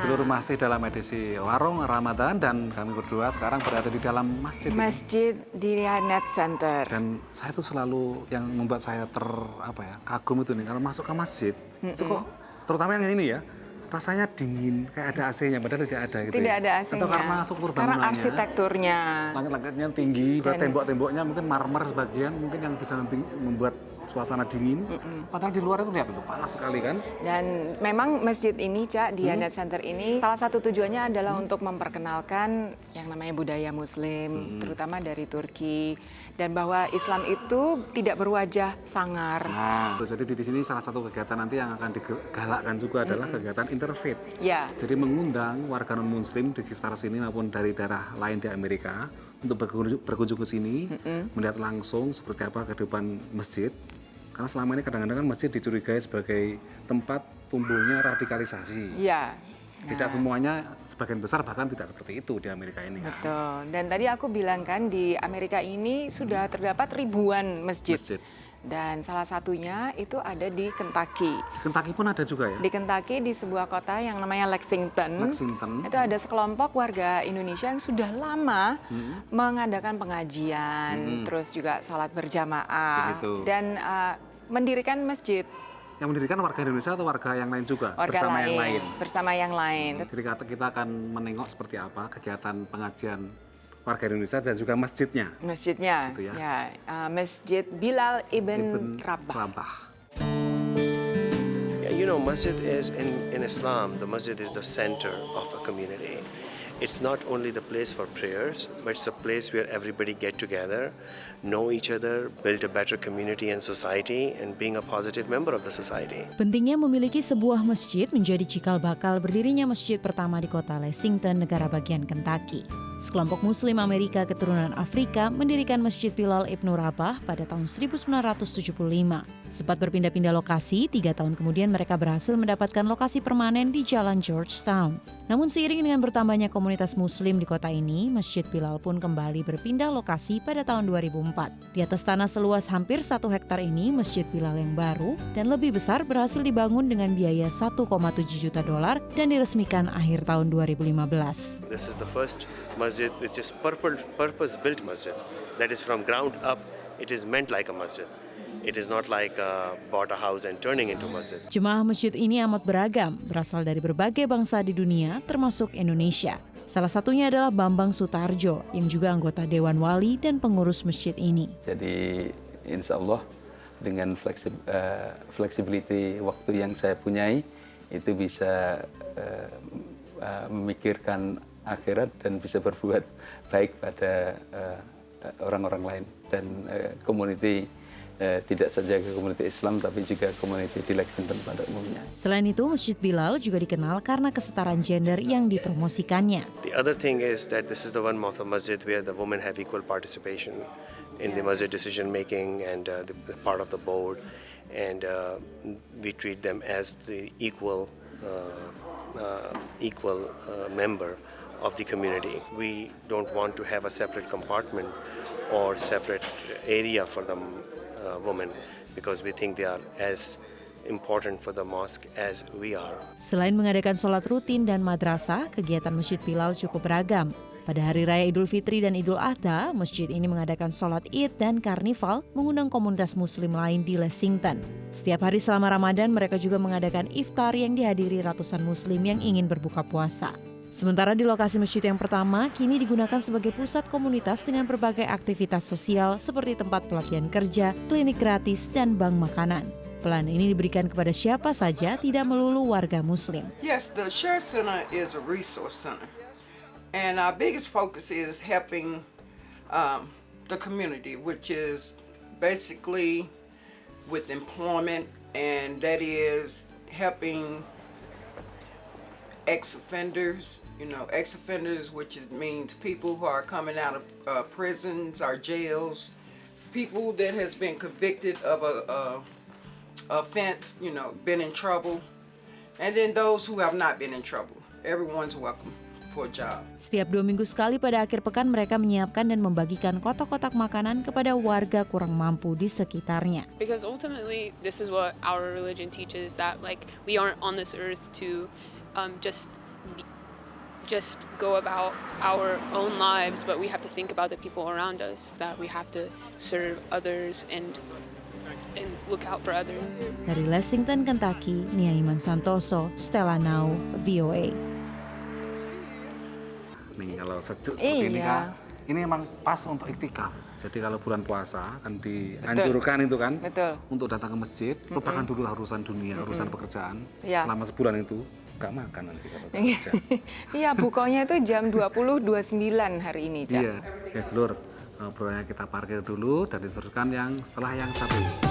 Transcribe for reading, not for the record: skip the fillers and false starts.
Sedulur masih dalam edisi Warung Ramadan dan kami berdua sekarang berada di dalam masjid. Masjid Diyanat Center. Dan saya tuh selalu yang membuat saya kagum itu nih kalau masuk ke masjid itu kok terutama yang ini ya rasanya dingin kayak ada AC-nya padahal tidak ada gitu. Tidak ya. ada AC-nya. Atau karena struktur bangunannya. Karena arsitekturnya. Langit-langitnya tinggi, tembok-temboknya mungkin marmer sebagian mungkin yang bisa membuat suasana dingin, padahal di luar itu lihat itu panas sekali kan. Dan memang masjid ini, Cak, Diyanat Center ini salah satu tujuannya adalah untuk memperkenalkan yang namanya budaya Muslim, terutama dari Turki, dan bahwa Islam itu tidak berwajah sangar. Nah, jadi di sini salah satu kegiatan nanti yang akan digalakkan juga adalah kegiatan interfaith. Ya. Jadi mengundang warga non-Muslim di sekitar sini maupun dari daerah lain di Amerika untuk berkunjung ke sini, melihat langsung seperti apa kehidupan masjid. Karena selama ini kadang-kadang kan masjid dicurigai sebagai tempat tumbuhnya radikalisasi. Iya. Tidak semuanya, sebagian besar bahkan tidak seperti itu di Amerika ini. Betul. Dan tadi aku bilang kan di Amerika ini sudah terdapat ribuan masjid. Dan salah satunya itu ada di Kentucky. Di Kentucky pun ada juga ya? Di Kentucky, di sebuah kota yang namanya Lexington. Itu ada sekelompok warga Indonesia yang sudah lama mengadakan pengajian, terus juga sholat berjamaah. Begitu. Dan mendirikan masjid. Yang mendirikan warga Indonesia atau warga yang lain juga? Yang lain? Bersama yang lain. Jadi kita akan menengok seperti apa kegiatan pengajian warga Indonesia dan juga masjidnya. Masjidnya, gitu ya. Masjid Bilal Ibn Rabah. Yeah, you know, masjid is in Islam, the masjid is the center of a community. It's not only the place for prayers, but it's a place where everybody get together, know each other, build a better community and society, and being a positive member of the society. Pentingnya memiliki sebuah masjid menjadi cikal bakal berdirinya masjid pertama di kota Lexington, negara bagian Kentucky. Sekelompok Muslim Amerika keturunan Afrika mendirikan Masjid Bilal Ibn Rabah pada tahun 1975. Sempat berpindah-pindah lokasi, 3 tahun kemudian mereka berhasil mendapatkan lokasi permanen di Jalan Georgetown. Namun seiring dengan bertambahnya komunitas Muslim di kota ini, Masjid Bilal pun kembali berpindah lokasi pada tahun 2004. Di atas tanah seluas hampir 1 hektar ini, Masjid Bilal yang baru dan lebih besar berhasil dibangun dengan biaya $1,7 juta dan diresmikan akhir tahun 2015. This is the first masjid which is purpose-built masjid. That is from ground up, it is meant like a masjid. It is not like bought a house and turning into masjid. Jemaah masjid ini amat beragam, berasal dari berbagai bangsa di dunia, termasuk Indonesia. Salah satunya adalah Bambang Sutarjo, yang juga anggota Dewan Wali dan pengurus masjid ini. Jadi insya Allah dengan flexibility waktu yang saya punyai, itu bisa memikirkan akhirat dan bisa berbuat baik pada orang-orang lain dan community, tidak saja ke community Islam tapi juga community di Lexington pada umumnya. Selain itu, Masjid Bilal juga dikenal karena kesetaraan gender yang dipromosikannya. The other thing is that this is the one of the masjid where the women have equal participation in the masjid decision making and the part of the board, and we treat them as the equal member of the community. We don't want to have a separate compartment or separate area for the women because we think they are as important for the mosque as we are. Selain mengadakan sholat rutin dan madrasah, kegiatan Masjid Bilal cukup beragam. Pada Hari Raya Idul Fitri dan Idul Adha, masjid ini mengadakan sholat Id dan karnival mengundang komunitas Muslim lain di Lexington. Setiap hari selama Ramadan, mereka juga mengadakan iftar yang dihadiri ratusan Muslim yang ingin berbuka puasa. Sementara di lokasi masjid yang pertama, kini digunakan sebagai pusat komunitas dengan berbagai aktivitas sosial seperti tempat pelatihan kerja, klinik gratis, dan bank makanan. Pelan ini diberikan kepada siapa saja, tidak melulu warga Muslim. Yes, the Share Center is a resource center. And our biggest focus is helping the community, which is basically with employment, and that is helping ex-offenders, which means people who are coming out of prisons or jails, people that has been convicted of a offense, been in trouble, and then those who have not been in trouble. Everyone's welcome for a job. Setiap 2 minggu sekali pada akhir pekan mereka menyiapkan dan membagikan kotak-kotak makanan kepada warga kurang mampu di sekitarnya. Because ultimately, this is what our religion teaches, that we aren't on this earth to just just go about our own lives, but we have to think about the people around us, that we have to serve others and look out for others. Dari Lexington, Kentucky, Nia Iman Santoso, Stella Now, VOA. Nih kalau sejuk seperti ini Iya. Kak, ini emang pas untuk iktikaf. Jadi kalau bulan puasa kan dianjurkan itu kan Betul. untuk datang ke masjid, lupakan dulu urusan dunia, urusan pekerjaan. Iya. Selama sebulan itu nggak makan nanti kalau nggak kerja. Iya, bukanya itu jam 20.29 hari ini, Cak. Iya, ya sedulur, programnya kita parkir dulu dan diteruskan yang setelah yang satu ini.